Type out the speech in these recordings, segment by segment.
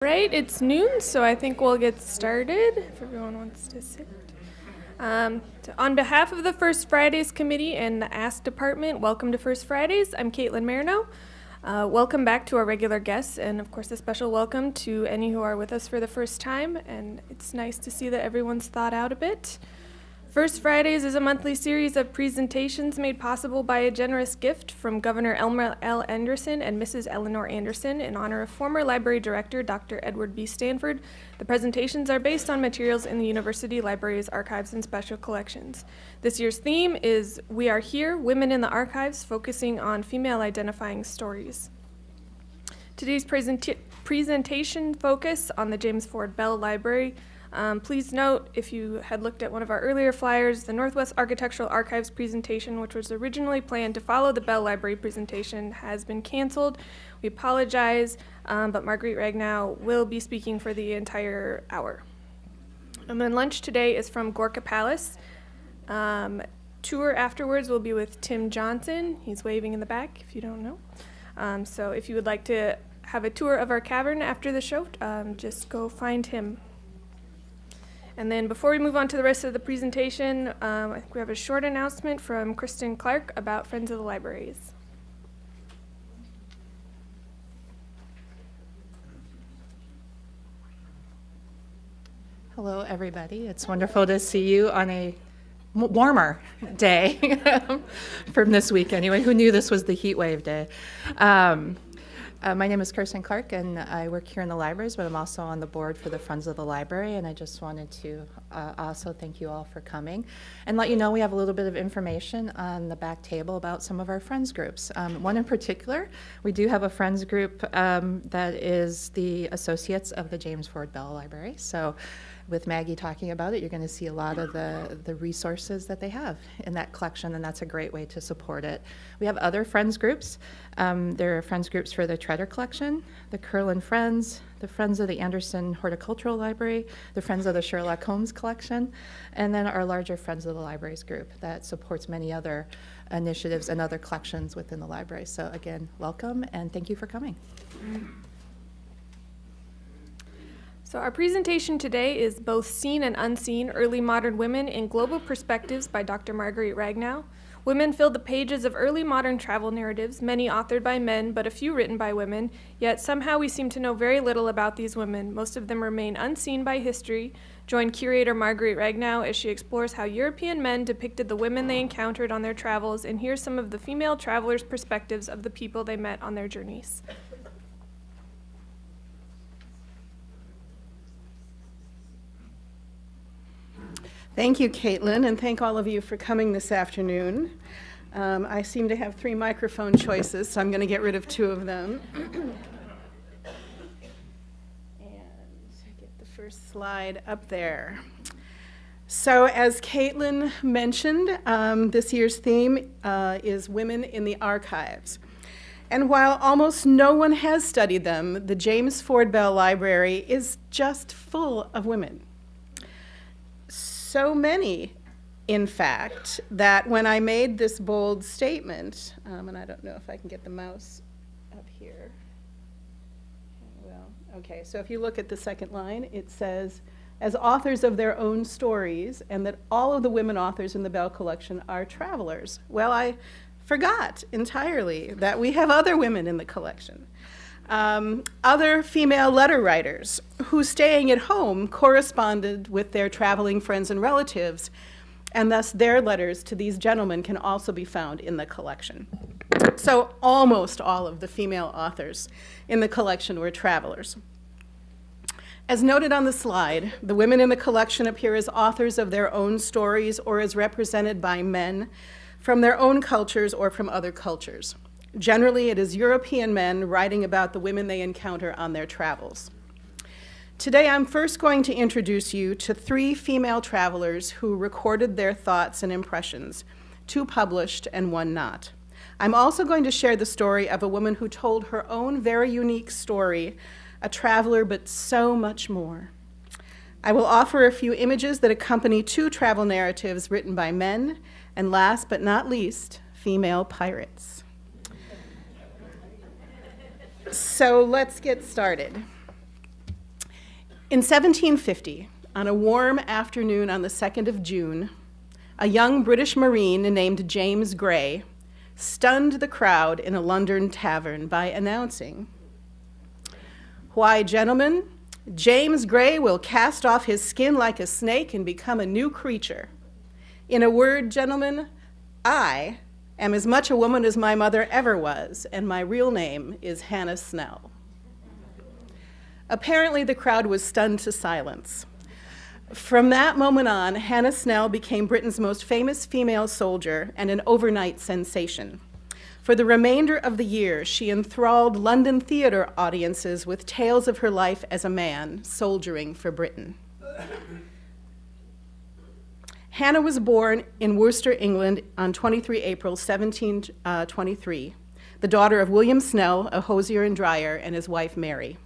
Right, it's noon, so I think we'll get started if everyone wants to sit. On behalf of the First Fridays Committee and the Ask Department, welcome to First Fridays. I'm Caitlin Marino. Welcome back to our regular guests, and of course a special welcome to any who are with us for the first time, and it's nice to see that everyone's thawed out a bit. First Fridays is a monthly series of presentations made possible by a generous gift from Governor Elmer L. Anderson and Mrs. Eleanor Anderson in honor of former library director Dr. Edward B. Stanford. The presentations are based on materials in the University Library's archives and special collections. This year's theme is We Are Here, Women in the Archives, focusing on female identifying stories. Today's presentation focus on the James Ford Bell Library. Please note, if you had looked at one of our earlier flyers, the Northwest Architectural Archives presentation, which was originally planned to follow the Bell Library presentation, has been canceled. We apologize, but Marguerite Ragnow will be speaking for the entire hour. And then lunch today is from Gorka Palace. Tour afterwards will be with Tim Johnson. He's waving in the back, if you don't know. So if you would like to have a tour of our cavern after the show, just go find him. And then before we move on to the rest of the presentation, I think we have a short announcement from Kristen Clark about Friends of the Libraries. Hello, everybody. It's wonderful to see you on a warmer day from this week anyway. Who knew this was the heat wave day? My name is Kirsten Clark, and I work here in the libraries, but I'm also on the board for the Friends of the Library, and I just wanted to also thank you all for coming and let you know we have a little bit of information on the back table about some of our friends groups. One in particular, we do have a friends group that is the Associates of the James Ford Bell Library. So with Maggie talking about it, you're going to see a lot of the resources that they have in that collection, and that's a great way to support it. We have other friends groups. There are friends groups for the Treader Collection, the Curlin Friends, the Friends of the Anderson Horticultural Library, the Friends of the Sherlock Holmes Collection, and then our larger Friends of the Libraries group that supports many other initiatives and other collections within the library. So again, welcome, and thank you for coming. So our presentation today is Both Seen and Unseen, Early Modern Women in Global Perspectives by Dr. Marguerite Ragnow. Women fill the pages of early modern travel narratives, many authored by men, but a few written by women, yet somehow we seem to know very little about these women. Most of them remain unseen by history. Join curator Marguerite Ragnow as she explores how European men depicted the women they encountered on their travels and hears some of the female travelers' perspectives of the people they met on their journeys. Thank you, Caitlin, and thank all of you for coming this afternoon. I seem to have 3 microphone choices, so I'm going to get rid of 2 of them. And get the first slide up there. So as Caitlin mentioned, this year's theme is Women in the Archives. And while almost no one has studied them, the James Ford Bell Library is just full of women. So many, in fact, that when I made this bold statement, and I don't know if I can get the mouse up here. Well, okay, so if you look at the second line, it says, as authors of their own stories, and that all of the women authors in the Bell collection are travelers. Well, I forgot entirely that we have other women in the collection. Other female letter writers who, staying at home, corresponded with their traveling friends and relatives, and thus their letters to these gentlemen can also be found in the collection. So almost all of the female authors in the collection were travelers. As noted on the slide, the women in the collection appear as authors of their own stories or as represented by men from their own cultures or from other cultures. Generally, it is European men writing about the women they encounter on their travels. Today, I'm first going to introduce you to 3 female travelers who recorded their thoughts and impressions, 2 published and 1 not. I'm also going to share the story of a woman who told her own very unique story, a traveler, but so much more. I will offer a few images that accompany 2 travel narratives written by men, and last but not least, female pirates. So let's get started. In 1750, on a warm afternoon on the 2nd of June, a young British Marine named James Gray stunned the crowd in a London tavern by announcing, "Why, gentlemen, James Gray will cast off his skin like a snake and become a new creature. In a word, gentlemen, I am as much a woman as my mother ever was, and my real name is Hannah Snell." Apparently, the crowd was stunned to silence. From that moment on, Hannah Snell became Britain's most famous female soldier and an overnight sensation. For the remainder of the year, she enthralled London theater audiences with tales of her life as a man soldiering for Britain. Hannah was born in Worcester, England on 23 April 1723, the daughter of William Snell, a hosier and dryer, and his wife Mary.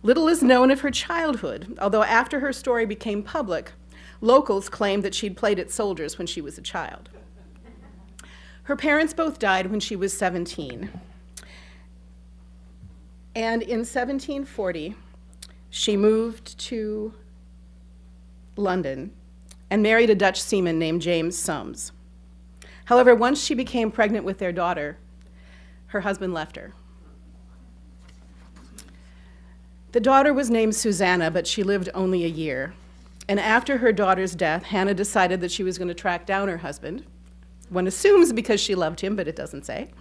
Little is known of her childhood, although after her story became public, locals claimed that she'd played at soldiers when she was a child. Her parents both died when she was 17. And in 1740, she moved to London and married a Dutch seaman named James Sums. However, once she became pregnant with their daughter, her husband left her. The daughter was named Susanna, but she lived only a year. And after her daughter's death, Hannah decided that she was going to track down her husband. One assumes because she loved him, but it doesn't say.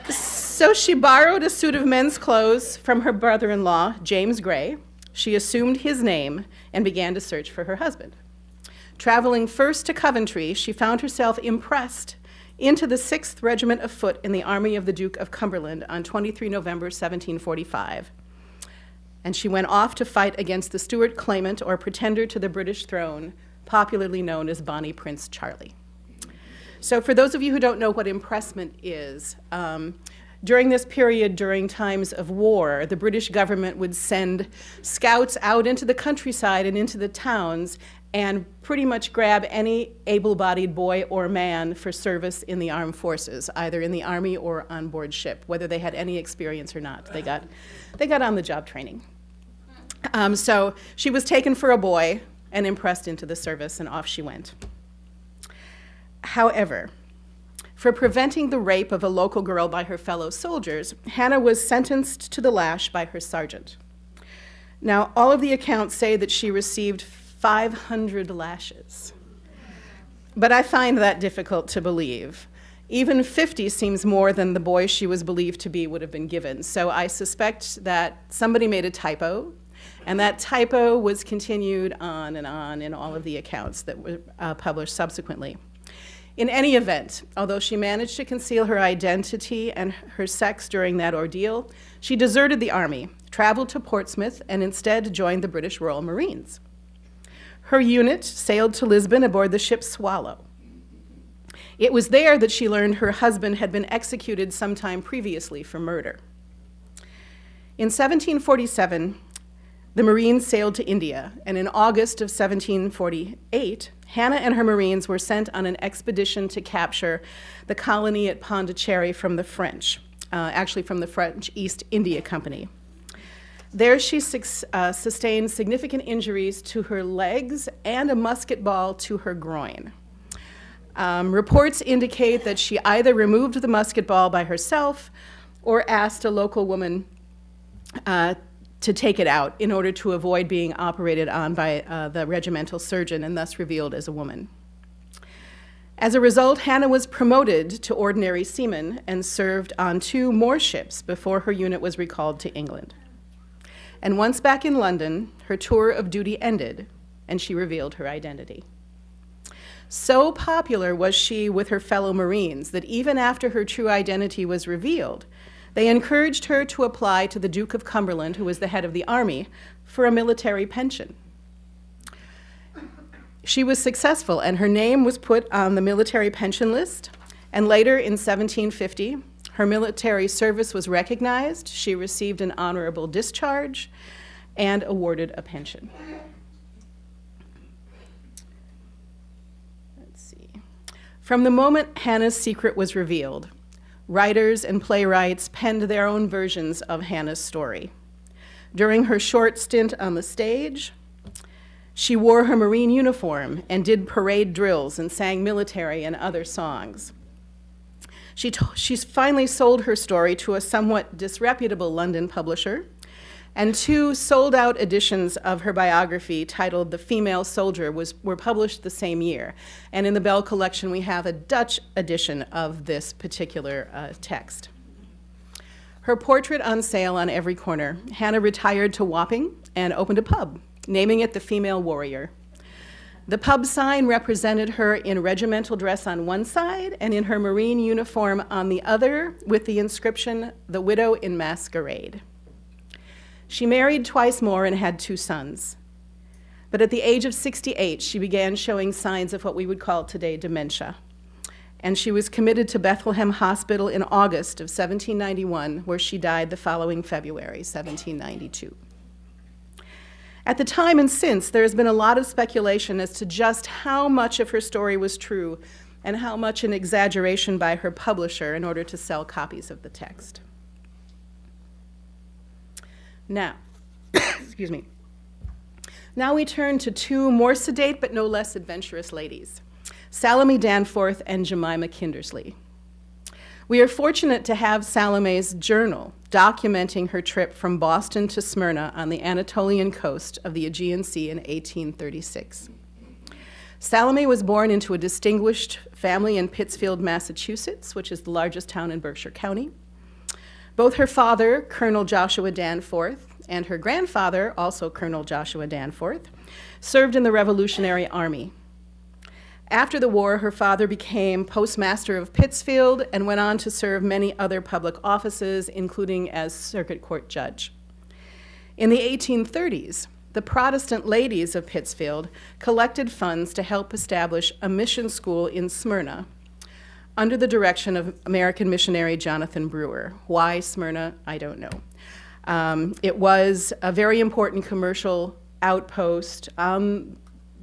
So she borrowed a suit of men's clothes from her brother-in-law, James Gray. She assumed his name and began to search for her husband. Traveling first to Coventry, she found herself impressed into the 6th Regiment of Foot in the Army of the Duke of Cumberland on 23 November 1745. And she went off to fight against the Stuart claimant or pretender to the British throne, popularly known as Bonny Prince Charlie. So for those of you who don't know what impressment is, during this period, during times of war, the British government would send scouts out into the countryside and into the towns and pretty much grab any able-bodied boy or man for service in the armed forces, either in the army or on board ship, whether they had any experience or not. They got on-the-job training. So she was taken for a boy and impressed into the service, and off she went. However, for preventing the rape of a local girl by her fellow soldiers, Hannah was sentenced to the lash by her sergeant. Now, all of the accounts say that she received 500 lashes. But I find that difficult to believe. Even 50 seems more than the boy she was believed to be would have been given. So I suspect that somebody made a typo, and that typo was continued on in all of the accounts that were published subsequently. In any event, although she managed to conceal her identity and her sex during that ordeal, she deserted the army, traveled to Portsmouth, and instead joined the British Royal Marines. Her unit sailed to Lisbon aboard the ship Swallow. It was there that she learned her husband had been executed sometime previously for murder. In 1747, the Marines sailed to India, and in August of 1748, Hannah and her Marines were sent on an expedition to capture the colony at Pondicherry from the French, actually from the French East India Company. There she sustained significant injuries to her legs and a musket ball to her groin. Reports indicate that she either removed the musket ball by herself or asked a local woman to take it out in order to avoid being operated on by the regimental surgeon and thus revealed as a woman. As a result, Hannah was promoted to ordinary seaman and served on 2 more ships before her unit was recalled to England. And once back in London, her tour of duty ended, and she revealed her identity. So popular was she with her fellow Marines that even after her true identity was revealed, they encouraged her to apply to the Duke of Cumberland, who was the head of the army, for a military pension. She was successful, and her name was put on the military pension list, and later in 1750, her military service was recognized, she received an honorable discharge, and awarded a pension. Let's see. From the moment Hannah's secret was revealed, writers and playwrights penned their own versions of Hannah's story. During her short stint on the stage, she wore her Marine uniform and did parade drills and sang military and other songs. She's finally sold her story to a somewhat disreputable London publisher, and 2 sold-out editions of her biography titled The Female Soldier were published the same year. And in the Bell collection, we have a Dutch edition of this particular text. Her portrait on sale on every corner, Hannah retired to Wapping and opened a pub, naming it the Female Warrior. The pub sign represented her in regimental dress on one side and in her Marine uniform on the other, with the inscription, "The Widow in Masquerade." She married twice more and had 2 sons. But at the age of 68, she began showing signs of what we would call today dementia. And she was committed to Bethlehem Hospital in August of 1791, where she died the following February, 1792. At the time and since, there has been a lot of speculation as to just how much of her story was true and how much an exaggeration by her publisher in order to sell copies of the text. Now, excuse me. Now we turn to 2 more sedate but no less adventurous ladies, Salami Danforth and Jemima Kindersley. We are fortunate to have Salome's journal documenting her trip from Boston to Smyrna on the Anatolian coast of the Aegean Sea in 1836. Salome was born into a distinguished family in Pittsfield, Massachusetts, which is the largest town in Berkshire County. Both her father, Colonel Joshua Danforth, and her grandfather, also Colonel Joshua Danforth, served in the Revolutionary Army. After the war, her father became postmaster of Pittsfield and went on to serve many other public offices, including as circuit court judge. In the 1830s, the Protestant ladies of Pittsfield collected funds to help establish a mission school in Smyrna under the direction of American missionary Jonathan Brewer. Why Smyrna? I don't know. It was a very important commercial outpost on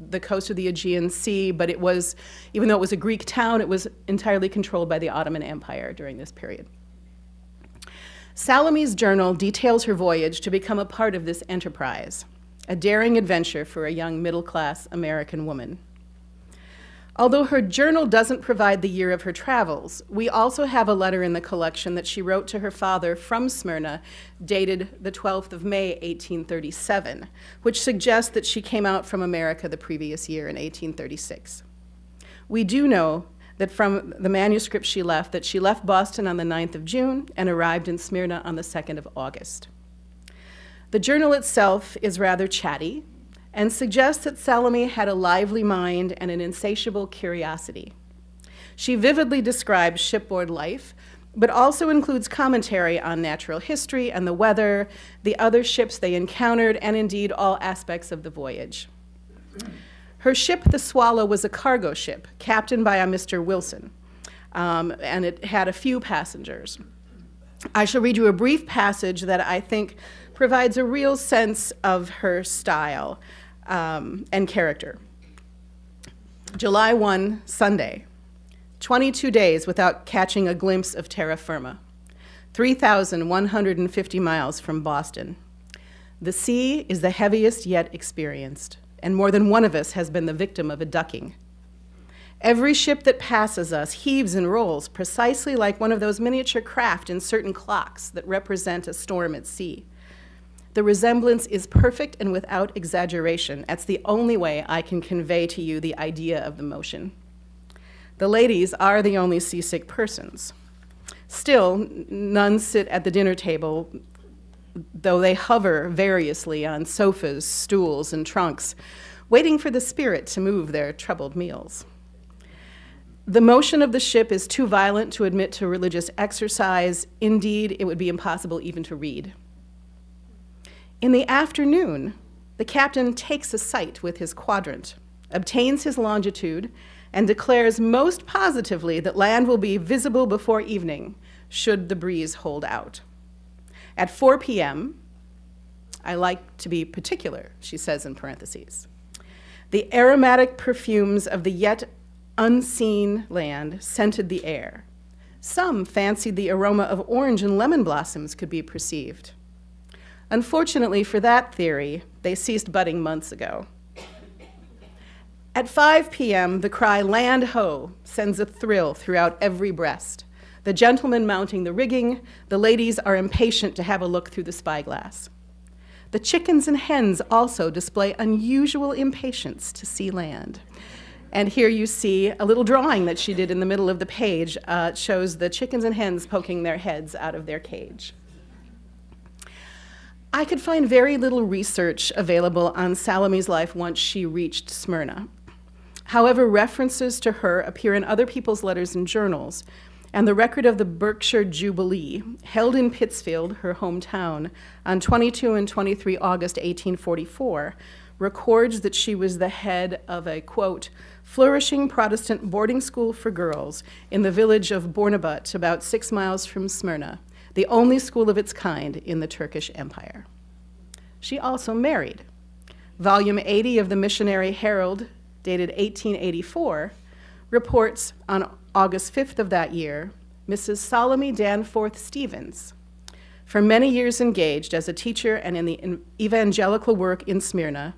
the coast of the Aegean Sea, but it was, even though it was a Greek town, it was entirely controlled by the Ottoman Empire during this period. Salome's journal details her voyage to become a part of this enterprise, a daring adventure for a young middle-class American woman. Although her journal doesn't provide the year of her travels, we also have a letter in the collection that she wrote to her father from Smyrna, dated the 12th of May, 1837, which suggests that she came out from America the previous year in 1836. We do know that from the manuscript she left, that she left Boston on the 9th of June and arrived in Smyrna on the 2nd of August. The journal itself is rather chatty, and suggests that Salome had a lively mind and an insatiable curiosity. She vividly describes shipboard life, but also includes commentary on natural history and the weather, the other ships they encountered, and indeed all aspects of the voyage. Her ship, the Swallow, was a cargo ship, captained by a Mr. Wilson, and it had a few passengers. I shall read you a brief passage that I think provides a real sense of her style and character. July 1, Sunday. 22 days without catching a glimpse of terra firma. 3,150 miles from Boston. The sea is the heaviest yet experienced, and more than one of us has been the victim of a ducking. Every ship that passes us heaves and rolls precisely like one of those miniature craft in certain clocks that represent a storm at sea. The resemblance is perfect and without exaggeration. That's the only way I can convey to you the idea of the motion. The ladies are the only seasick persons. Still, none sit at the dinner table, though they hover variously on sofas, stools, and trunks, waiting for the spirit to move their troubled meals. The motion of the ship is too violent to admit to religious exercise. Indeed, it would be impossible even to read. In the afternoon, the captain takes a sight with his quadrant, obtains his longitude, and declares most positively that land will be visible before evening, should the breeze hold out. At 4 p.m., I like to be particular, she says in parentheses, the aromatic perfumes of the yet unseen land scented the air. Some fancied the aroma of orange and lemon blossoms could be perceived. Unfortunately for that theory, they ceased budding months ago. At 5 p.m., the cry, "Land ho!" sends a thrill throughout every breast. The gentlemen mounting the rigging, the ladies are impatient to have a look through the spyglass. The chickens and hens also display unusual impatience to see land. And here you see a little drawing that she did in the middle of the page. It shows the chickens and hens poking their heads out of their cage. I could find very little research available on Salami's life once she reached Smyrna. However, references to her appear in other people's letters and journals, and the record of the Berkshire Jubilee, held in Pittsfield, her hometown, on 22 and 23 August 1844, records that she was the head of a, quote, flourishing Protestant boarding school for girls in the village of Bornabat, about 6 miles from Smyrna, the only school of its kind in the Turkish Empire. She also married. Volume 80 of the Missionary Herald, dated 1884, reports on August 5th of that year, Mrs. Salami Danforth Stevens, for many years engaged as a teacher and in the evangelical work in Smyrna,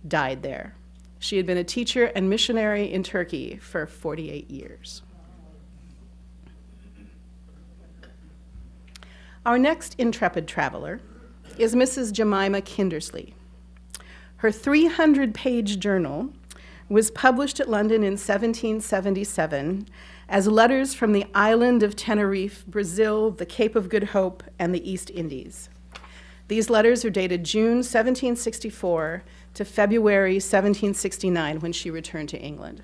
died there. She had been a teacher and missionary in Turkey for 48 years. Our next intrepid traveler is Mrs. Jemima Kindersley. Her 300-page journal was published at London in 1777 as letters from the island of Tenerife, Brazil, the Cape of Good Hope, and the East Indies. These letters are dated June 1764 to February 1769, when she returned to England.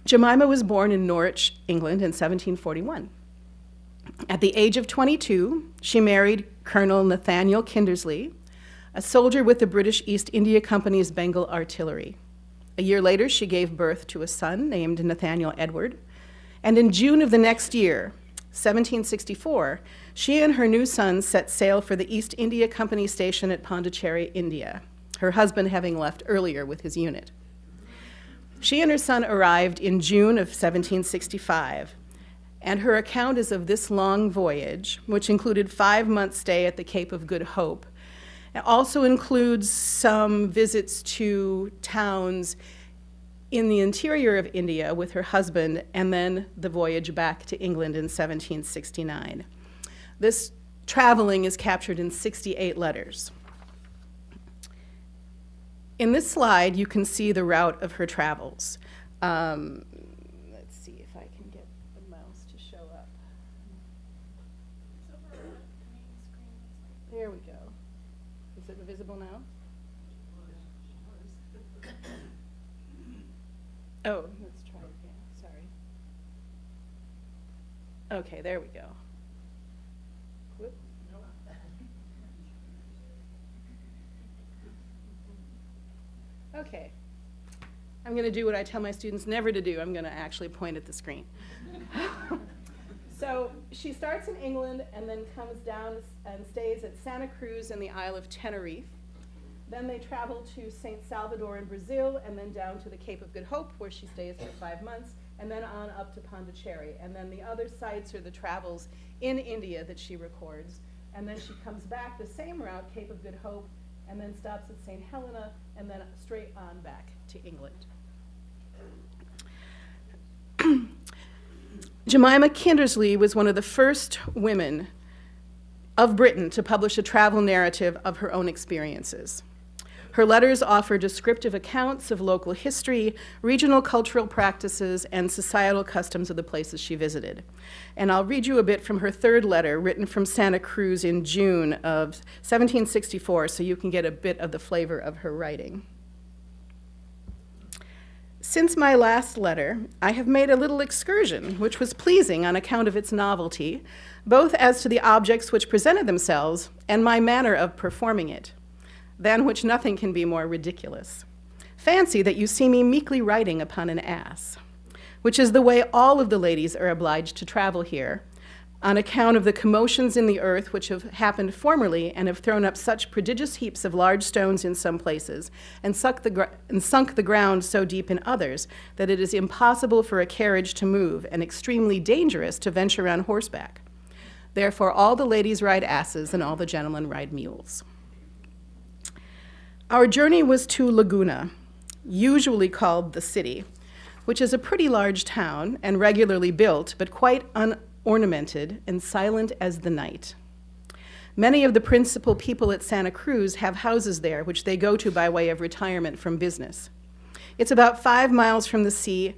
Jemima was born in Norwich, England in 1741. At the age of 22, she married Colonel Nathaniel Kindersley, a soldier with the British East India Company's Bengal Artillery. A year later, she gave birth to a son named Nathaniel Edward, and in June of the next year, 1764, she and her new son set sail for the East India Company station at Pondicherry, India, her husband having left earlier with his unit. She and her son arrived in June of 1765, and her account is of this long voyage, which included 5 months' stay at the Cape of Good Hope. It also includes some visits to towns in the interior of India with her husband, and then the voyage back to England in 1769. This traveling is captured in 68 letters. In this slide, you can see the route of her travels. Let's see if I can get the mouse to show up. There we go. Is it visible now? Oh, let's try it again. Sorry. Okay, there we go. Whoop. Okay. I'm going to do what I tell my students never to do. I'm going to actually point at the screen. So she starts in England and then comes down and stays at Santa Cruz in the Isle of Tenerife. Then they travel to St. Salvador in Brazil, and then down to the Cape of Good Hope, where she stays for 5 months, and then on up to Pondicherry. And then the other sites are the travels in India that she records. And then she comes back the same route, Cape of Good Hope, and then stops at St. Helena, and then straight on back to England. Jemima Kindersley was one of the first women of Britain to publish a travel narrative of her own experiences. Her letters offer descriptive accounts of local history, regional cultural practices, and societal customs of the places she visited. And I'll read you a bit from her third letter, written from Santa Cruz in June of 1764, so you can get a bit of the flavor of her writing. Since my last letter, I have made a little excursion, which was pleasing on account of its novelty, both as to the objects which presented themselves and my manner of performing it, than which nothing can be more ridiculous. Fancy that you see me meekly riding upon an ass, which is the way all of the ladies are obliged to travel here, on account of the commotions in the earth which have happened formerly and have thrown up such prodigious heaps of large stones in some places, and sunk the ground so deep in others, that it is impossible for a carriage to move, and extremely dangerous to venture on horseback. Therefore, all the ladies ride asses and all the gentlemen ride mules. Our journey was to Laguna, usually called the city, which is a pretty large town and regularly built, but quite unornamented and silent as the night. Many of the principal people at Santa Cruz have houses there, which they go to by way of retirement from business. It's about 5 miles from the sea.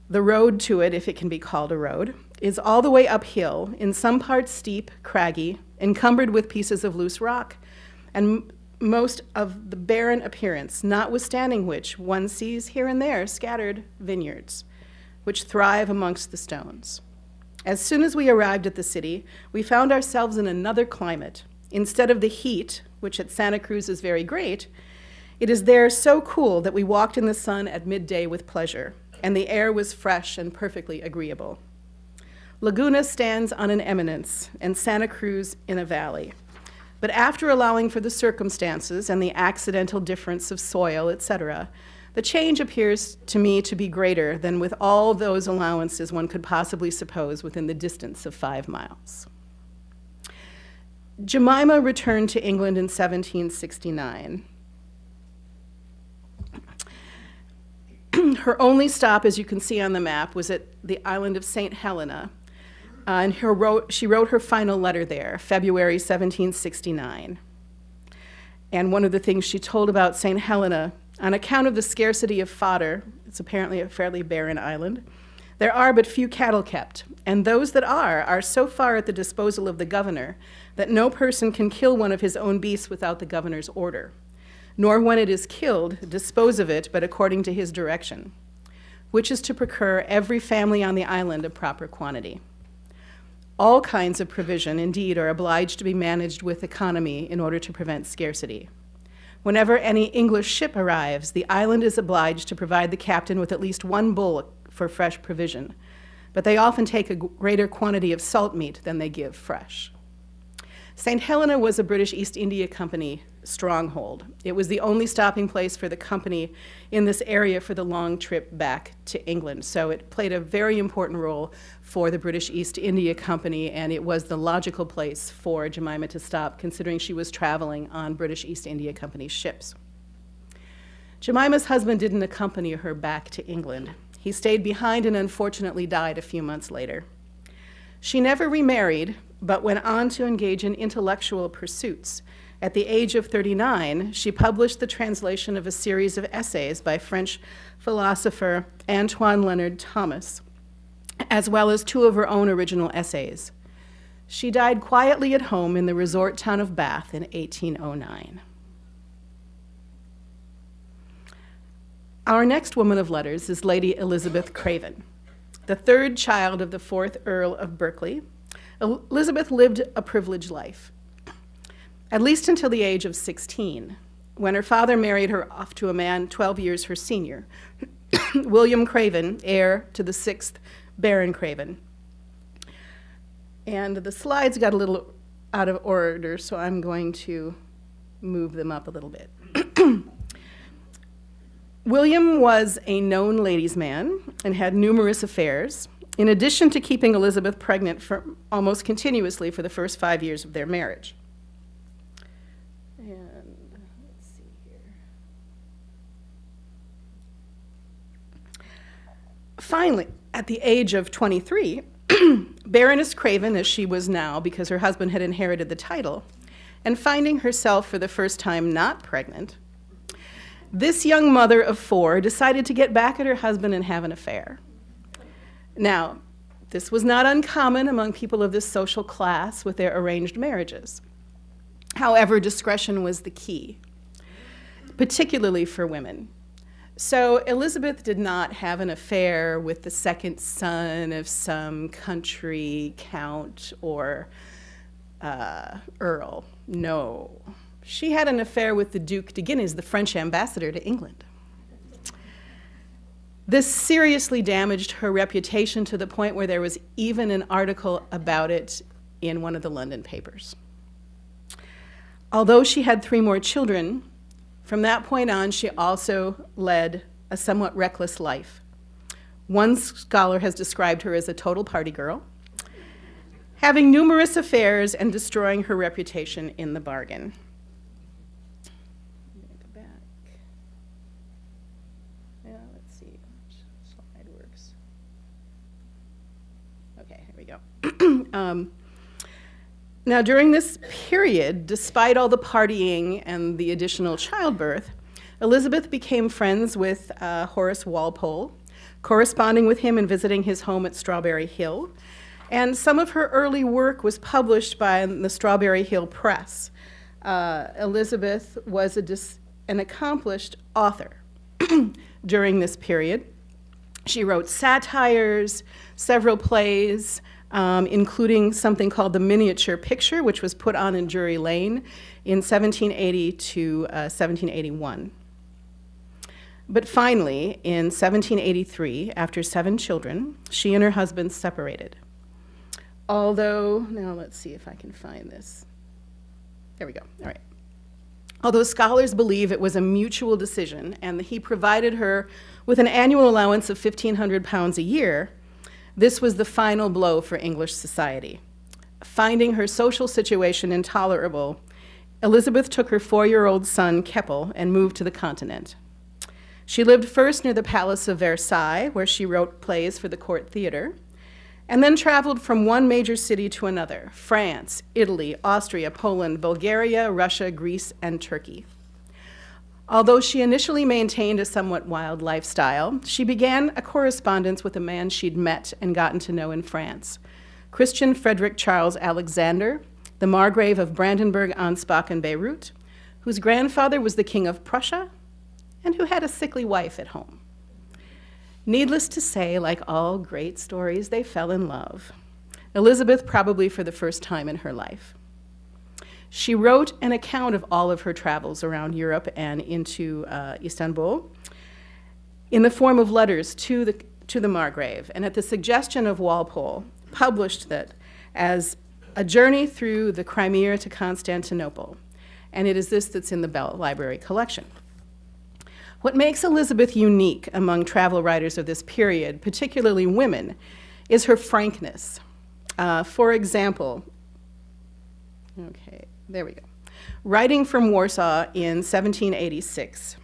The road to it, if it can be called a road, is all the way uphill, in some parts steep, craggy, encumbered with pieces of loose rock, and most of the barren appearance, notwithstanding which one sees here and there scattered vineyards, which thrive amongst the stones. As soon as we arrived at the city, we found ourselves in another climate. Instead of the heat, which at Santa Cruz is very great, it is there so cool that we walked in the sun at midday with pleasure, and the air was fresh and perfectly agreeable. Laguna stands on an eminence, and Santa Cruz in a valley. But after allowing for the circumstances and the accidental difference of soil, etc., the change appears to me to be greater than with all those allowances one could possibly suppose within the distance of 5 miles. Jemima returned to England in 1769. Her only stop, as you can see on the map, was at the island of St. Helena, and she wrote her final letter there, February 1769. And one of the things she told about St. Helena, on account of the scarcity of fodder, it's apparently a fairly barren island, there are but few cattle kept, and those that are so far at the disposal of the governor that no person can kill one of his own beasts without the governor's order, nor when it is killed, dispose of it but according to his direction, which is to procure every family on the island a proper quantity. All kinds of provision, indeed, are obliged to be managed with economy in order to prevent scarcity. Whenever any English ship arrives, the island is obliged to provide the captain with at least 1 bull for fresh provision, but they often take a greater quantity of salt meat than they give fresh. St. Helena was a British East India Company stronghold. It was the only stopping place for the company in this area for the long trip back to England. So it played a very important role for the British East India Company, and it was the logical place for Jemima to stop, considering she was traveling on British East India Company ships. Jemima's husband didn't accompany her back to England. He stayed behind and unfortunately died a few months later. She never remarried, but went on to engage in intellectual pursuits. At the age of 39, she published the translation of a series of essays by French philosopher Antoine Leonard Thomas, as well as 2 of her own original essays. She died quietly at home in the resort town of Bath in 1809. Our next woman of letters is Lady Elizabeth Craven, the 3rd child of the 4th Earl of Berkeley. Elizabeth lived a privileged life, at least until the age of 16, when her father married her off to a man 12 years her senior, William Craven, heir to the 6th Baron Craven. And the slides got a little out of order, so I'm going to move them up a little bit. William was a known ladies' man and had numerous affairs, in addition to keeping Elizabeth pregnant for almost continuously for the first 5 years of their marriage. And let's see here. Finally, at the age of 23, Baroness Craven, as she was now because her husband had inherited the title, and finding herself for the first time not pregnant, this young mother of 4 decided to get back at her husband and have an affair. Now, this was not uncommon among people of this social class with their arranged marriages. However, discretion was the key, particularly for women. So Elizabeth did not have an affair with the 2nd son of some country count or earl. No. She had an affair with the Duke de Guises, the French ambassador to England. This seriously damaged her reputation to the point where there was even an article about it in one of the London papers. Although she had 3 more children, from that point on, she also led a somewhat reckless life. One scholar has described her as a total party girl, having numerous affairs and destroying her reputation in the bargain. I'm going to go back. Yeah, let's see which slide works. Okay, here we go. Now, during this period, despite all the partying and the additional childbirth, Elizabeth became friends with Horace Walpole, corresponding with him and visiting his home at Strawberry Hill. And some of her early work was published by the Strawberry Hill Press. Elizabeth was an accomplished author during this period. She wrote satires, several plays, including something called The Miniature Picture, which was put on in Drury Lane in 1780 to 1781. But finally, in 1783, after 7 children, she and her husband separated. Although, now let's see if I can find this. There we go, all right. Although scholars believe it was a mutual decision and that he provided her with an annual allowance of £1,500 a year, this was the final blow for English society. Finding her social situation intolerable, Elizabeth took her 4-year-old son, Keppel, and moved to the continent. She lived first near the Palace of Versailles, where she wrote plays for the court theater, and then traveled from one major city to another: France, Italy, Austria, Poland, Bulgaria, Russia, Greece, and Turkey. Although she initially maintained a somewhat wild lifestyle, she began a correspondence with a man she'd met and gotten to know in France, Christian Frederick Charles Alexander, the Margrave of Brandenburg, Ansbach, and Beirut, whose grandfather was the King of Prussia, and who had a sickly wife at home. Needless to say, like all great stories, they fell in love. Elizabeth probably for the first time in her life. She wrote an account of all of her travels around Europe and into Istanbul in the form of letters to the Margrave, and at the suggestion of Walpole, published that as a journey through the Crimea to Constantinople, and it is this that's in the Bell Library collection. What makes Elizabeth unique among travel writers of this period, particularly women, is her frankness. For example, okay, there we go. Writing from Warsaw in 1786,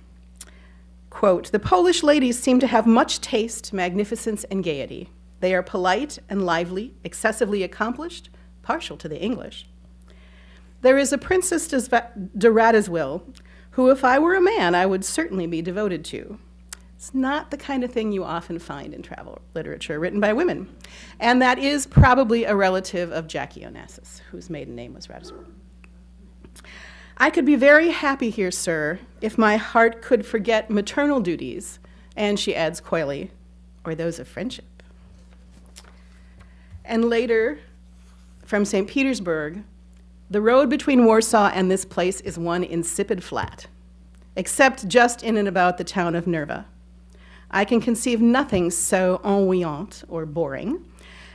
quote, "The Polish ladies seem to have much taste, magnificence, and gaiety. They are polite and lively, excessively accomplished, partial to the English. There is a Princess de Radziwill, who, if I were a man, I would certainly be devoted to." It's not the kind of thing you often find in travel literature written by women. And that is probably a relative of Jackie Onassis, whose maiden name was Radziwill. "I could be very happy here, sir, if my heart could forget maternal duties," and she adds coyly, "or those of friendship." And later, from St. Petersburg, "The road between Warsaw and this place is one insipid flat, except just in and about the town of Nerva. I can conceive nothing so ennuyant, or boring,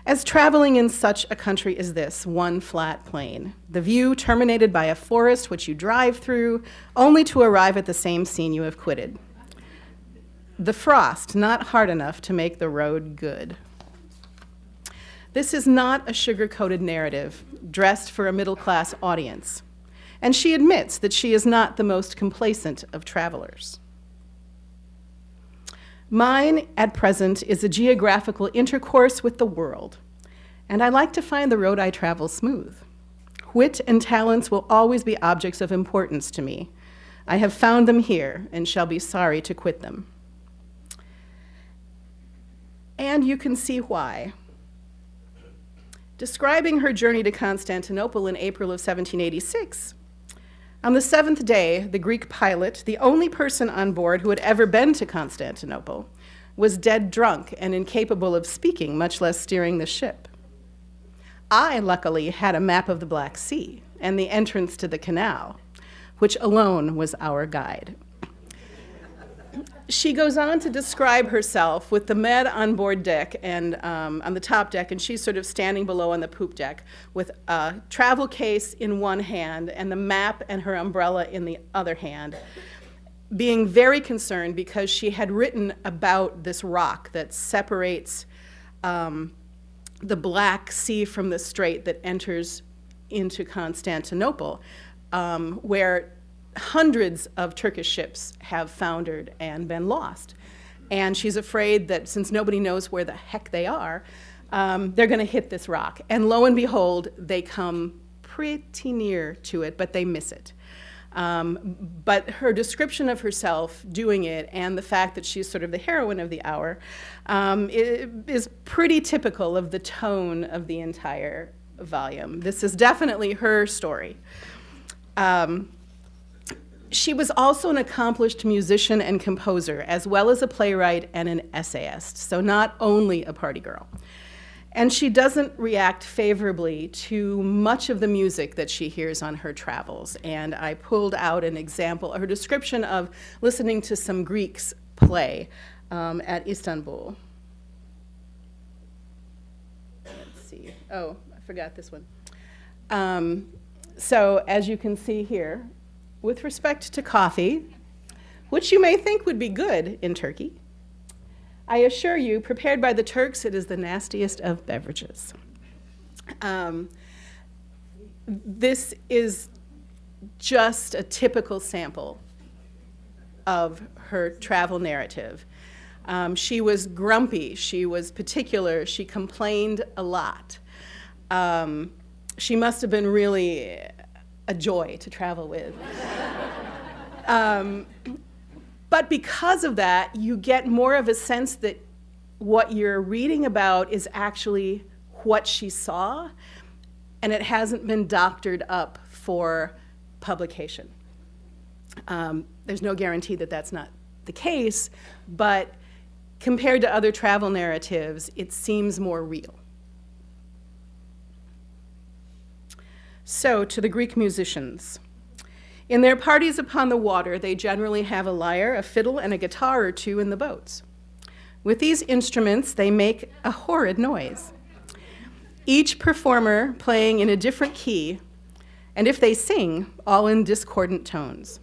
as traveling in such a country as this, one flat plain, the view terminated by a forest which you drive through, only to arrive at the same scene you have quitted. The frost not hard enough to make the road good." This is not a sugar-coated narrative dressed for a middle-class audience, and she admits that she is not the most complacent of travelers. "Mine, at present, is a geographical intercourse with the world, and I like to find the road I travel smooth. Wit and talents will always be objects of importance to me. I have found them here and shall be sorry to quit them." And you can see why. Describing her journey to Constantinople in April of 1786, on the 7th day, the Greek pilot, the only person on board who had ever been to Constantinople, was dead drunk and incapable of speaking, much less steering the ship. I, luckily, had a map of the Black Sea and the entrance to the canal, which alone was our guide. She goes on to describe herself with the med on board deck and on the top deck, and she's sort of standing below on the poop deck with a travel case in one hand and the map and her umbrella in the other hand, being very concerned because she had written about this rock that separates the Black Sea from the Strait that enters into Constantinople, where hundreds of Turkish ships have foundered and been lost. And she's afraid that since nobody knows where the heck they are, they're going to hit this rock. And lo and behold, they come pretty near to it, but they miss it. But her description of herself doing it and the fact that she's sort of the heroine of the hour is pretty typical of the tone of the entire volume. This is definitely her story. She was also an accomplished musician and composer, as well as a playwright and an essayist, so not only a party girl. And she doesn't react favorably to much of the music that she hears on her travels. And I pulled out an example, her description of listening to some Greeks play at Istanbul. Let's see. Oh, I forgot this one. So as you can see here, with respect to coffee, which you may think would be good in Turkey, I assure you, prepared by the Turks, it is the nastiest of beverages. This is just a typical sample of her travel narrative. She was grumpy, she was particular, she complained a lot. She must have been really a joy to travel with. But because of that, you get more of a sense that what you're reading about is actually what she saw, and it hasn't been doctored up for publication. There's no guarantee that that's not the case, but compared to other travel narratives, it seems more real. So, to the Greek musicians. In their parties upon the water, they generally have a lyre, a fiddle, and a guitar or two in the boats. With these instruments, they make a horrid noise, each performer playing in a different key, and if they sing, all in discordant tones.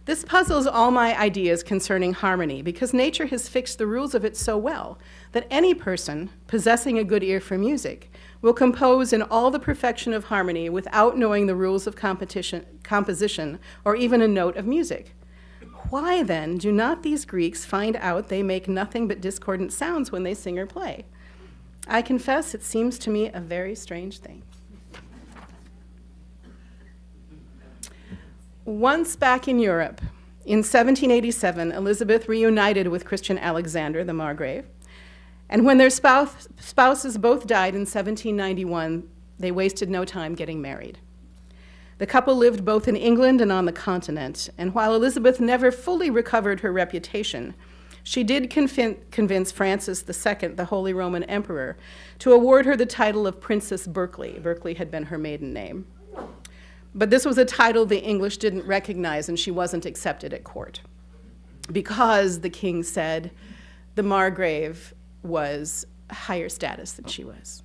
This puzzles all my ideas concerning harmony, because nature has fixed the rules of it so well that any person possessing a good ear for music will compose in all the perfection of harmony without knowing the rules of composition or even a note of music. Why then do not these Greeks find out they make nothing but discordant sounds when they sing or play? I confess it seems to me a very strange thing. Once back in Europe, in 1787, Elizabeth reunited with Christian Alexander, the Margrave, and when their spouses both died in 1791, they wasted no time getting married. The couple lived both in England and on the continent, and while Elizabeth never fully recovered her reputation, she did convince Francis II, the Holy Roman Emperor, to award her the title of Princess Berkeley. Berkeley had been her maiden name. But this was a title the English didn't recognize, and she wasn't accepted at court, because the king said the Margrave was higher status than she was.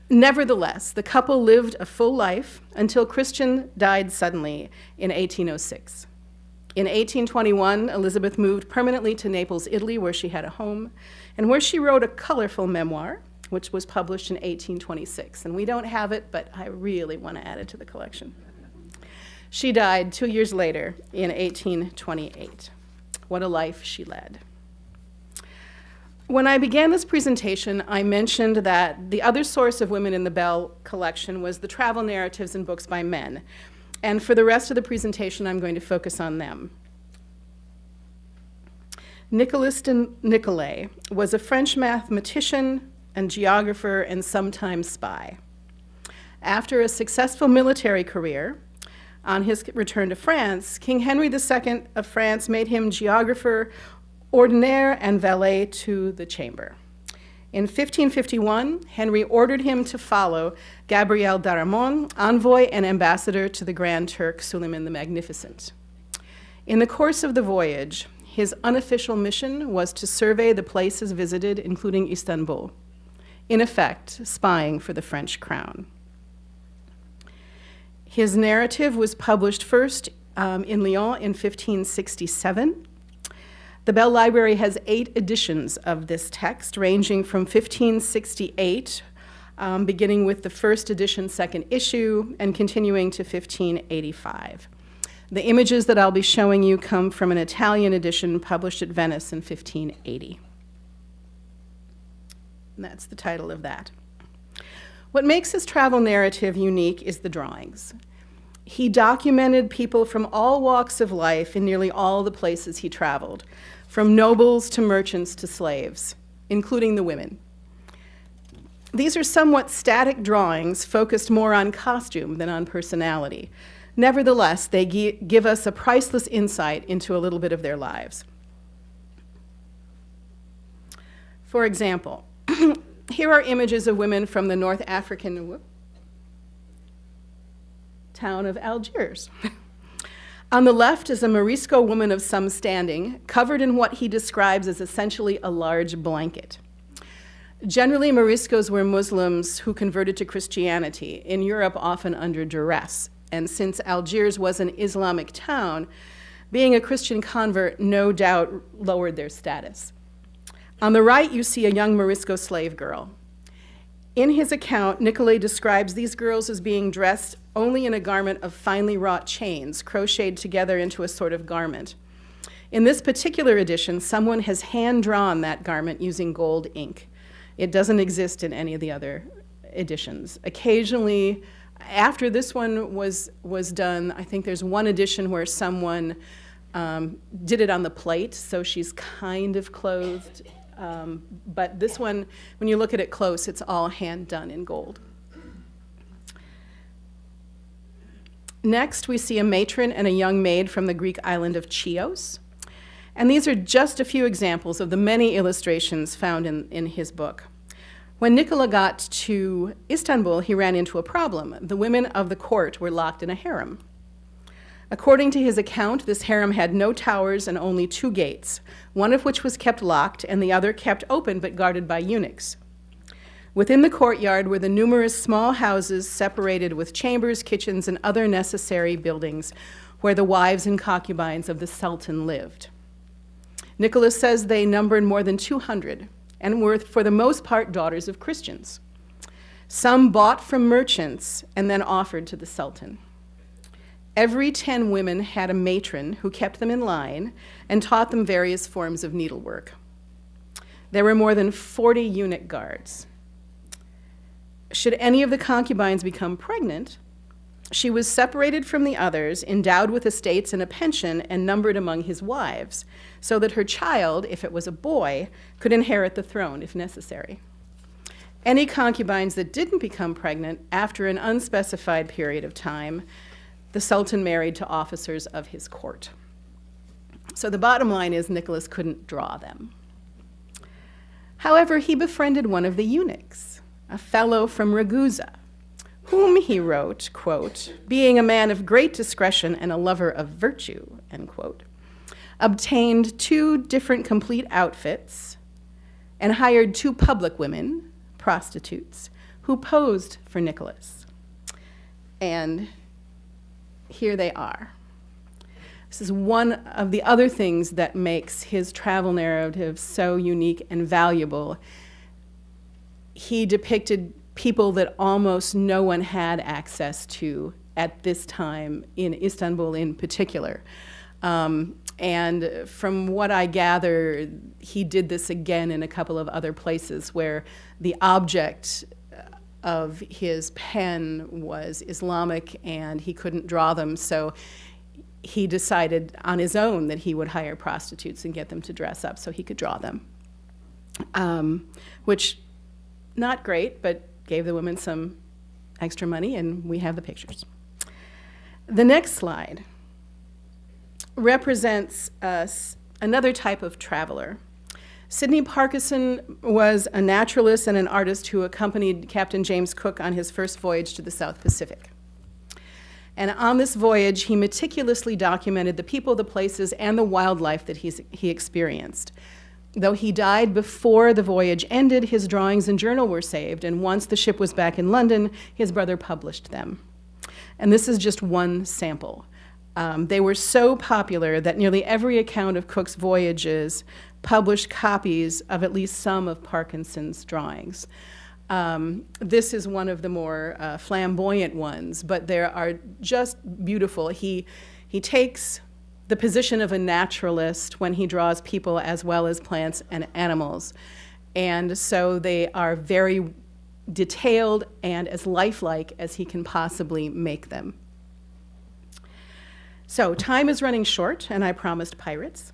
Nevertheless, the couple lived a full life until Christian died suddenly in 1806. In 1821, Elizabeth moved permanently to Naples, Italy, where she had a home, and where she wrote a colorful memoir, which was published in 1826. And we don't have it, but I really want to add it to the collection. She died 2 years later in 1828. What a life she led. When I began this presentation, I mentioned that the other source of women in the Bell collection was the travel narratives and books by men. And for the rest of the presentation, I'm going to focus on them. Nicolas de Nicolay was a French mathematician and geographer and sometimes spy. After a successful military career, on his return to France, King Henry II of France made him geographer ordinaire and valet to the chamber. In 1551, Henry ordered him to follow Gabriel d'Aramon, envoy and ambassador to the Grand Turk Suleiman the Magnificent. In the course of the voyage, his unofficial mission was to survey the places visited, including Istanbul, in effect, spying for the French crown. His narrative was published first in Lyon in 1567. The Bell Library has 8 editions of this text, ranging from 1568, beginning with the first edition, second issue, and continuing to 1585. The images that I'll be showing you come from an Italian edition published at Venice in 1580. And that's the title of that. What makes his travel narrative unique is the drawings. He documented people from all walks of life in nearly all the places he traveled, from nobles to merchants to slaves, including the women. These are somewhat static drawings focused more on costume than on personality. Nevertheless, they give us a priceless insight into a little bit of their lives. For example, here are images of women from the North African town of Algiers. On the left is a Morisco woman of some standing, covered in what he describes as essentially a large blanket. Generally, Moriscos were Muslims who converted to Christianity, in Europe often under duress. And since Algiers was an Islamic town, being a Christian convert no doubt lowered their status. On the right, you see a young Morisco slave girl. In his account, Nicolay describes these girls as being dressed only in a garment of finely wrought chains, crocheted together into a sort of garment. In this particular edition, someone has hand-drawn that garment using gold ink. It doesn't exist in any of the other editions. Occasionally, after this one was done, I think there's one edition where someone did it on the plate, so she's kind of clothed. But this one, when you look at it close, it's all hand done in gold. Next, we see a matron and a young maid from the Greek island of Chios. And these are just a few examples of the many illustrations found in his book. When Nicola got to Istanbul, he ran into a problem. The women of the court were locked in a harem. According to his account, this harem had no towers and only 2 gates, one of which was kept locked and the other kept open but guarded by eunuchs. Within the courtyard were the numerous small houses separated with chambers, kitchens, and other necessary buildings where the wives and concubines of the Sultan lived. Nicholas says they numbered more than 200 and were, for the most part, daughters of Christians. Some bought from merchants and then offered to the Sultan. Every 10 women had a matron who kept them in line and taught them various forms of needlework. There were more than 40 eunuch guards. Should any of the concubines become pregnant, she was separated from the others, endowed with estates and a pension, and numbered among his wives, so that her child, if it was a boy, could inherit the throne if necessary. Any concubines that didn't become pregnant after an unspecified period of time, the Sultan married to officers of his court. So the bottom line is Nicholas couldn't draw them. However, he befriended one of the eunuchs, a fellow from Ragusa, whom he wrote, quote, being a man of great discretion and a lover of virtue, end quote, obtained 2 different complete outfits and hired 2 public women, prostitutes, who posed for Nicholas. And here they are. This is one of the other things that makes his travel narrative so unique and valuable. He depicted people that almost no one had access to at this time, in Istanbul in particular. And from what I gather, he did this again in a couple of other places where the object of his pen was Islamic and he couldn't draw them, so he decided on his own that he would hire prostitutes and get them to dress up so he could draw them. Which, not great, but gave the women some extra money, and we have the pictures. The next slide represents another type of traveler. Sidney Parkinson was a naturalist and an artist who accompanied Captain James Cook on his first voyage to the South Pacific. And on this voyage, he meticulously documented the people, the places, and the wildlife that he experienced. Though he died before the voyage ended, his drawings and journal were saved, and once the ship was back in London, his brother published them. And this is just one sample. They were so popular that nearly every account of Cook's voyages published copies of at least some of Parkinson's drawings. This is one of the more flamboyant ones, but they are just beautiful. He takes the position of a naturalist when he draws people as well as plants and animals. And so they are very detailed and as lifelike as he can possibly make them. So time is running short, and I promised pirates.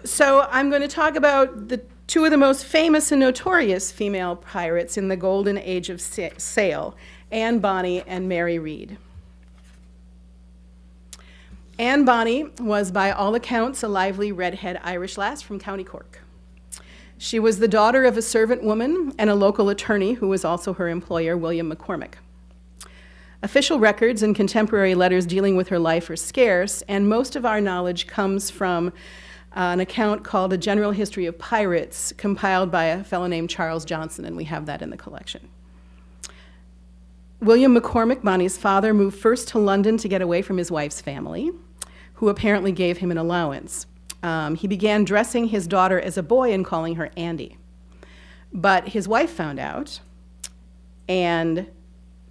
So I'm going to talk about the two of the most famous and notorious female pirates in the golden age of sail, Anne Bonny and Mary Read. Anne Bonny was, by all accounts, a lively redhead Irish lass from County Cork. She was the daughter of a servant woman and a local attorney who was also her employer, William McCormick. Official records and contemporary letters dealing with her life are scarce, and most of our knowledge comes from an account called A General History of Pirates, compiled by a fellow named Charles Johnson, and we have that in the collection. William McCormick, Bonny's father, moved first to London to get away from his wife's family, who apparently gave him an allowance. He began dressing his daughter as a boy and calling her Andy. But his wife found out and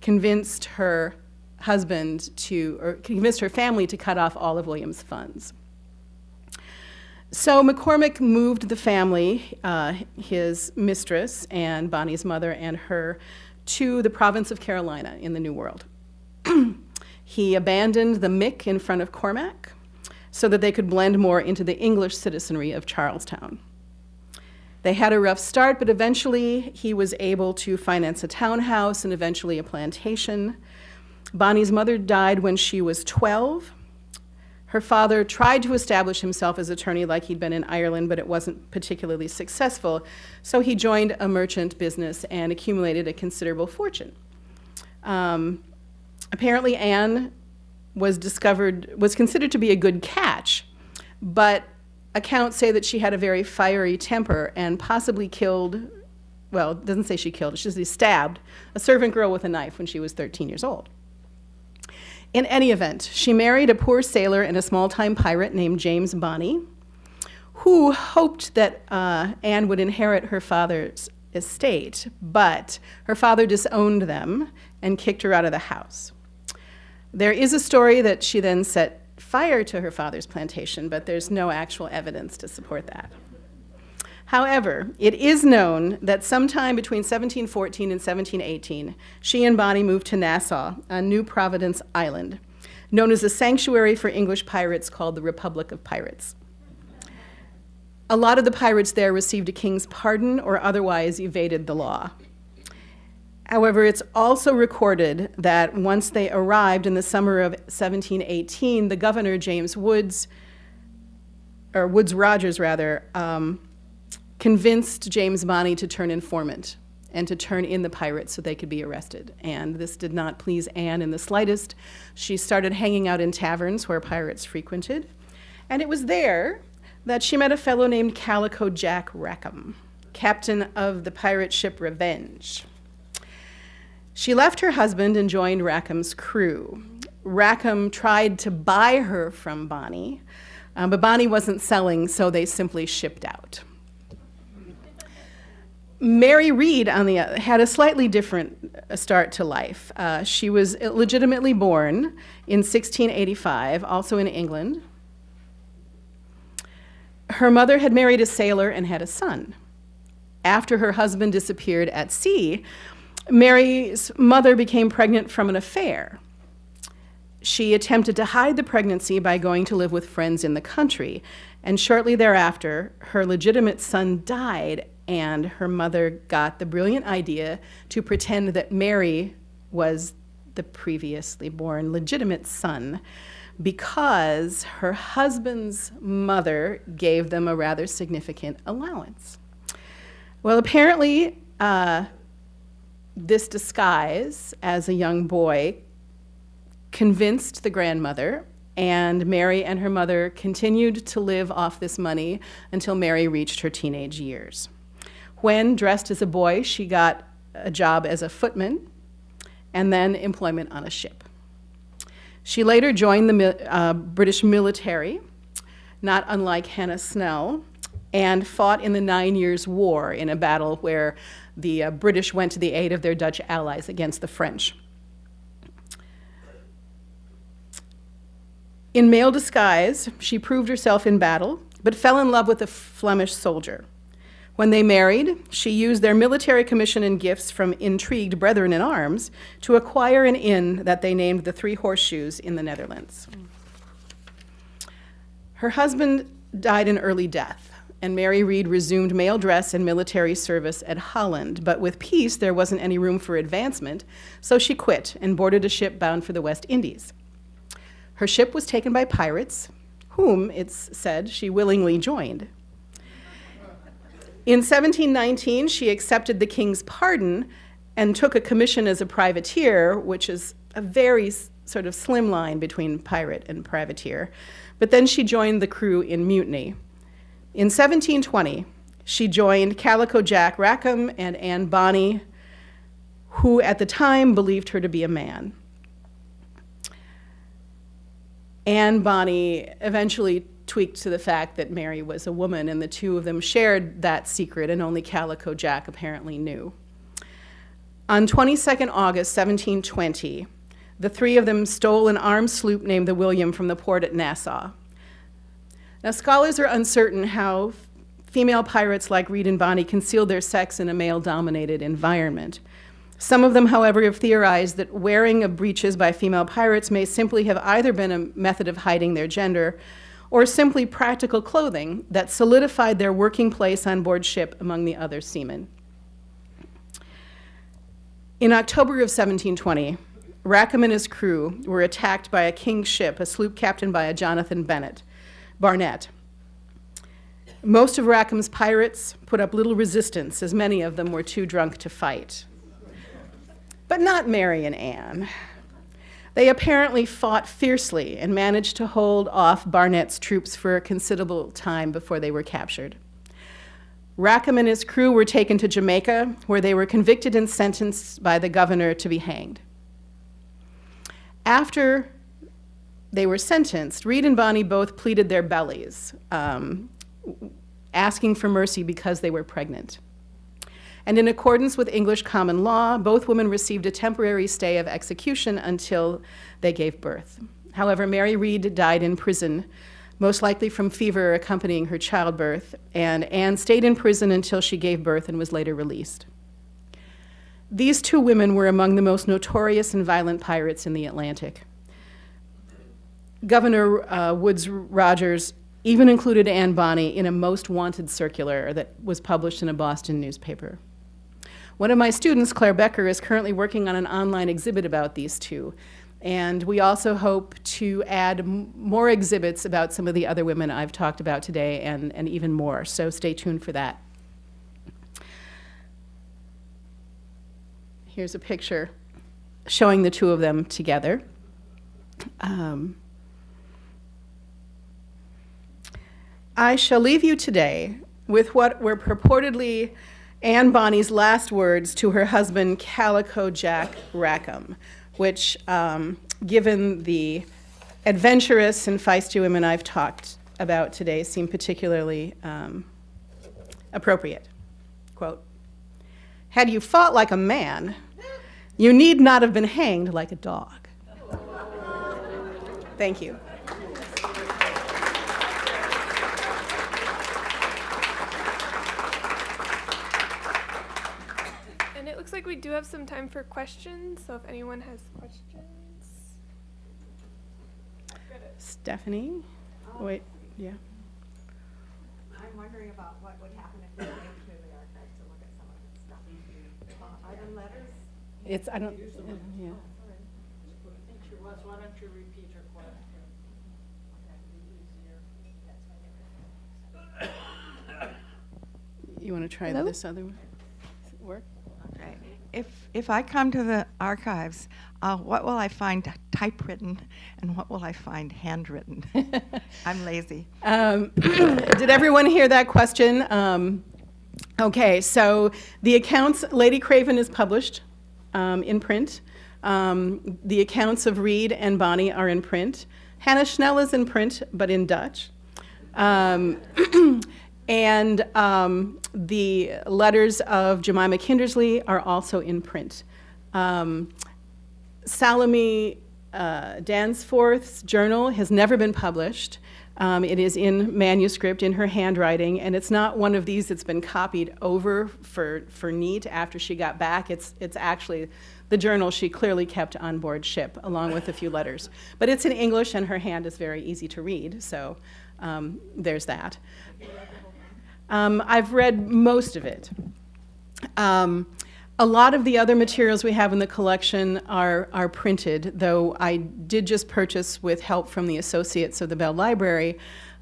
convinced her family to cut off all of William's funds. So McCormick moved the family, his mistress and Bonny's mother and her, to the province of Carolina in the New World. He abandoned the Mick in front of Cormac so that they could blend more into the English citizenry of Charlestown. They had a rough start, but eventually he was able to finance a townhouse and eventually a plantation. Bonny's mother died when she was 12. Her father tried to establish himself as attorney like he'd been in Ireland, but it wasn't particularly successful, so he joined a merchant business and accumulated a considerable fortune. Apparently Anne was considered to be a good catch, but accounts say that she had a very fiery temper and possibly killed, well, it doesn't say she killed, she just stabbed a servant girl with a knife when she was 13 years old. In any event, she married a poor sailor and a small-time pirate named James Bonny, who hoped that Anne would inherit her father's estate, but her father disowned them and kicked her out of the house. There is a story that she then set fire to her father's plantation, but there's no actual evidence to support that. However, it is known that sometime between 1714 and 1718, she and Bonny moved to Nassau, on New Providence Island, known as a sanctuary for English pirates called the Republic of Pirates. A lot of the pirates there received a king's pardon or otherwise evaded the law. However, it's also recorded that once they arrived in the summer of 1718, the governor, James Woods Rogers, convinced James Bonny to turn informant and to turn in the pirates so they could be arrested. And this did not please Anne in the slightest. She started hanging out in taverns where pirates frequented. And it was there that she met a fellow named Calico Jack Rackham, captain of the pirate ship Revenge. She left her husband and joined Rackham's crew. Rackham tried to buy her from Bonny, but Bonny wasn't selling, so they simply shipped out. Mary Read, on the other, had a slightly different start to life. She was legitimately born in 1685, also in England. Her mother had married a sailor and had a son. After her husband disappeared at sea, Mary's mother became pregnant from an affair. She attempted to hide the pregnancy by going to live with friends in the country, and shortly thereafter, her legitimate son died, and her mother got the brilliant idea to pretend that Mary was the previously born legitimate son because her husband's mother gave them a rather significant allowance. Well, apparently, this disguise as a young boy convinced the grandmother, and Mary and her mother continued to live off this money until Mary reached her teenage years. When, dressed as a boy, she got a job as a footman and then employment on a ship. She later joined the British military, not unlike Hannah Snell, and fought in the 9 Years' War in a battle where the British went to the aid of their Dutch allies against the French. In male disguise, she proved herself in battle, but fell in love with a Flemish soldier. When they married, she used their military commission and gifts from intrigued brethren in arms to acquire an inn that they named the Three Horseshoes in the Netherlands. Her husband died an early death, and Mary Read resumed male dress and military service at Holland, but with peace there wasn't any room for advancement, so she quit and boarded a ship bound for the West Indies. Her ship was taken by pirates, whom, it's said, she willingly joined. In 1719, she accepted the king's pardon and took a commission as a privateer, which is a very sort of slim line between pirate and privateer. But then she joined the crew in mutiny. In 1720, she joined Calico Jack Rackham and Anne Bonny, who at the time believed her to be a man. Anne Bonny eventually tweaked to the fact that Mary was a woman, and the two of them shared that secret, and only Calico Jack apparently knew. On 22nd August 1720, the three of them stole an armed sloop named the William from the port at Nassau. Now, scholars are uncertain how female pirates like Read and Bonny concealed their sex in a male-dominated environment. Some of them, however, have theorized that wearing of breeches by female pirates may simply have either been a method of hiding their gender or simply practical clothing that solidified their working place on board ship among the other seamen. In October of 1720, Rackham and his crew were attacked by a king's ship, a sloop captained by a Jonathan Barnett. Most of Rackham's pirates put up little resistance, as many of them were too drunk to fight. But not Mary and Anne. They apparently fought fiercely and managed to hold off Barnett's troops for a considerable time before they were captured. Rackham and his crew were taken to Jamaica, where they were convicted and sentenced by the governor to be hanged. After they were sentenced, Read and Bonny both pleaded their bellies, asking for mercy because they were pregnant. And in accordance with English common law, both women received a temporary stay of execution until they gave birth. However, Mary Read died in prison, most likely from fever accompanying her childbirth, and Anne stayed in prison until she gave birth and was later released. These two women were among the most notorious and violent pirates in the Atlantic. Governor Woodes Rogers even included Anne Bonny in a most wanted circular that was published in a Boston newspaper. One of my students, Claire Becker, is currently working on an online exhibit about these two, and we also hope to add more exhibits about some of the other women I've talked about today and even more, so stay tuned for that. Here's a picture showing the two of them together. I shall leave you today with what were purportedly Anne Bonny's last words to her husband, Calico Jack Rackham, which, given the adventurous and feisty women I've talked about today, seem particularly appropriate. Quote, "Had you fought like a man, you need not have been hanged like a dog." Thank you. And it looks like we do have some time for questions, so if anyone has questions. Stephanie? Wait, yeah. I'm wondering about what would happen if we went to the archives to look at some of this stuff. Are there letters? It's, I don't, yeah. Why don't you repeat your question? You want to try Hello? this other one? Does it work? Okay. If I come to the archives, what will I find typewritten and what will I find handwritten? I'm lazy. Did everyone hear that question? Okay, so the accounts, Lady Craven is published in print. The accounts of Reed and Bonny are in print. Hannah Snell is in print, but in Dutch. And the letters of Jemima Kindersley are also in print. Salami Danforth's journal has never been published. It is in manuscript, in her handwriting, and it's not one of these that's been copied over for neat after she got back. It's actually the journal she clearly kept on board ship, along with a few letters. But it's in English, and her hand is very easy to read, so there's that. I've read most of it. A lot of the other materials we have in the collection are printed, though I did just purchase, with help from the associates of the Bell Library,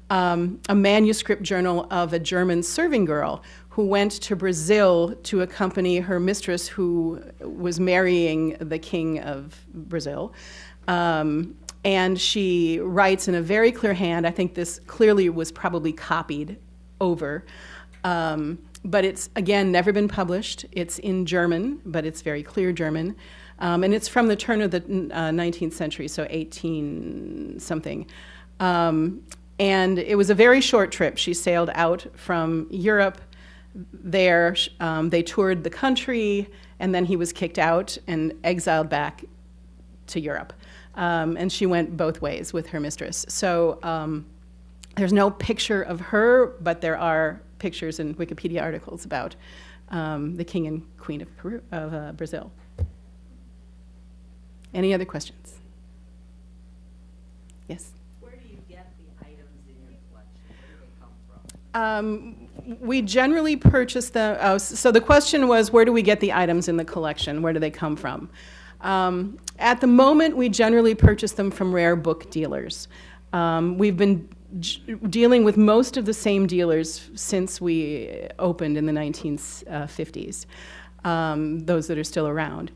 a manuscript journal of a German serving girl who went to Brazil to accompany her mistress, who was marrying the king of Brazil. And she writes in a very clear hand. I think this clearly was probably copied over. But it's, again, never been published. It's in German, but it's very clear German. And it's from the turn of the 19th century, so 18-something. And it was a very short trip. She sailed out from Europe there. They toured the country, and then he was kicked out and exiled back to Europe. And she went both ways with her mistress. So there's no picture of her, but there are pictures and Wikipedia articles about the king and queen of Brazil. Any other questions? Yes? Where do you get the items in your collection? Where do they come from? We generally purchase them. So the question was, where do we get the items in the collection? Where do they come from? At the moment, we generally purchase them from rare book dealers. We've been dealing with most of the same dealers since we opened in the 1950s, those that are still around.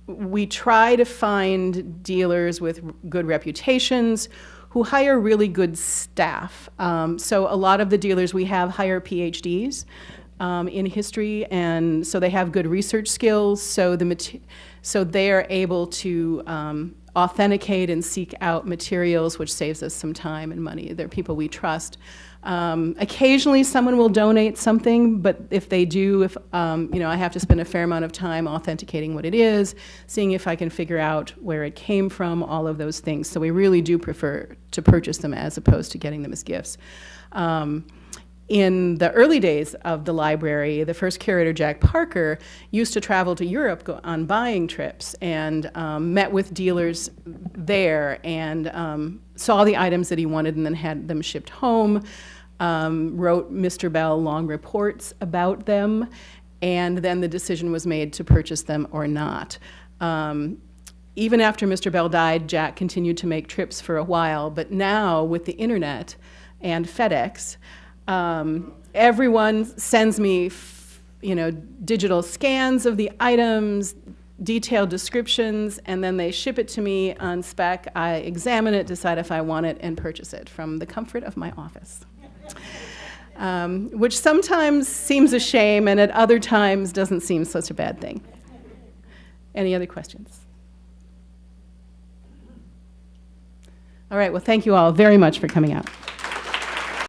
We try to find dealers with good reputations who hire really good staff. So a lot of the dealers we have hire PhDs in history, and so they have good research skills, so they are able to authenticate and seek out materials, which saves us some time and money. They're people we trust. Occasionally someone will donate something, but if they do, I have to spend a fair amount of time authenticating what it is, seeing if I can figure out where it came from, all of those things. So we really do prefer to purchase them as opposed to getting them as gifts. In the early days of the library, the first curator, Jack Parker, used to travel to Europe on buying trips and met with dealers there and saw the items that he wanted and then had them shipped home, wrote Mr. Bell long reports about them, and then the decision was made to purchase them or not. Even after Mr. Bell died, Jack continued to make trips for a while, but now with the internet and FedEx, everyone sends me, digital scans of the items, detailed descriptions, and then they ship it to me on spec. I examine it, decide if I want it, and purchase it from the comfort of my office, which sometimes seems a shame and at other times doesn't seem such a bad thing. Any other questions? All right, well, thank you all very much for coming out.